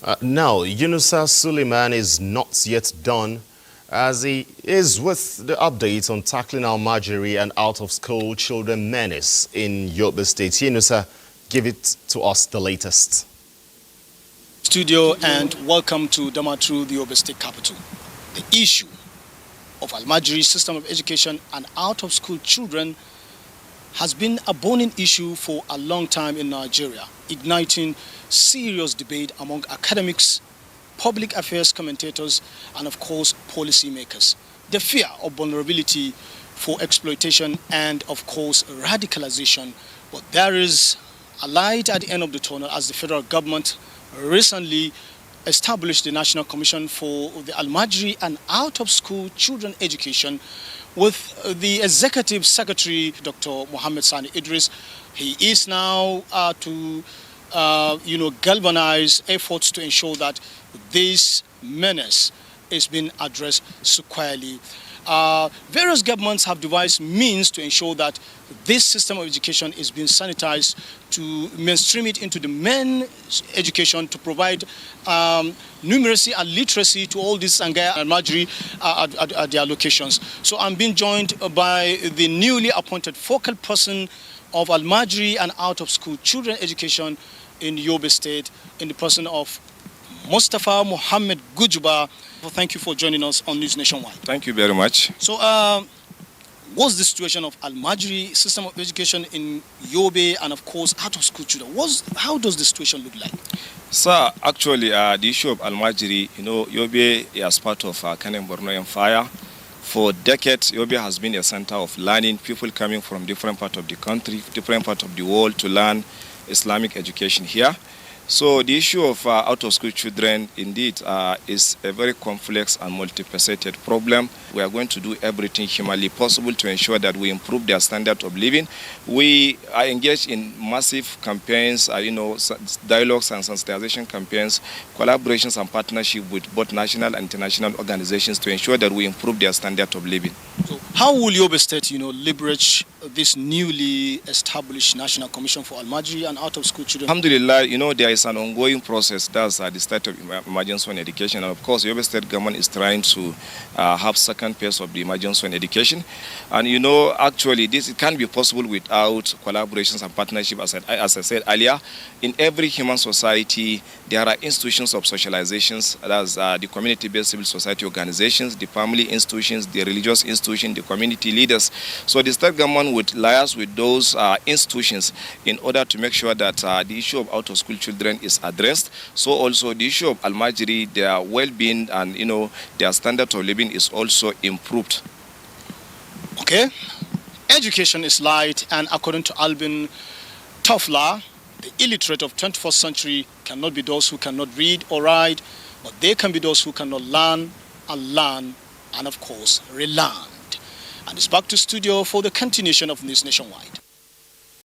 Now, Yunusa Suleiman is not yet done as he is with the update on tackling Almajiri and out-of-school children menace in Yobe State. Yunusa, give it to us the latest. Studio and welcome to Damaturu, the Yobe State capital. The issue of Almajiri system of education and out-of-school children has been a burning issue for a long time in Nigeria, igniting serious debate among academics, public affairs commentators, and of course, policymakers. The fear of vulnerability for exploitation and of course, radicalization. But there is a light at the end of the tunnel as the federal government recently established the National Commission for the Almajiri and out-of-school children education with the Executive Secretary, Dr. Mohammed Sani Idris. He is now to galvanize efforts to ensure that this menace is being addressed squarely. Various governments have devised means to ensure that this system of education is being sanitized, to mainstream it into the main education, to provide numeracy and literacy to all these Sangaya and Almajiri at their locations. So I'm being joined by the newly appointed focal person of Almajiri and out-of-school children education in Yobe State, in the person of Mustafa Muhammad Gujuba. Well, thank you for joining us on News Nationwide. Thank you very much. So, what's the situation of Almajiri system of education in Yobe and of course out-of-school children? How does the situation look like? Sir, actually, the issue of Almajiri, Yobe is part of Kanem Borno Empire. For decades, Yobe has been a center of learning. People coming from different parts of the country, different parts of the world to learn Islamic education here. So the issue of out-of-school children indeed is a very complex and multifaceted problem. We are going to do everything humanly possible to ensure that we improve their standard of living. We are engaged in massive campaigns, dialogues and sensitization campaigns, collaborations and partnership with both national and international organizations to ensure that we improve their standard of living. So how will Yobe State, leverage this newly established National Commission for Almajiri and out-of-school children? Alhamdulillah, there is an ongoing process. That's the state of emergency on education. And of course, Yobe State government is trying to have second phase of the emergency on education. And actually, it can't be possible without collaborations and partnership. As I said earlier, in every human society, there are institutions of socializations. That's the community-based civil society organizations, the family institutions, the religious institutions, the community leaders. So the state government would liaise with those institutions in order to make sure that the issue of out-of-school children is addressed. So also the issue of Almajiri, their well-being and their standard of living is also improved. Okay. Education is light, and according to Albin Toffler, the illiterate of 21st century cannot be those who cannot read or write, but they can be those who cannot learn, and of course, relearn. And it's back to studio for the continuation of News Nationwide.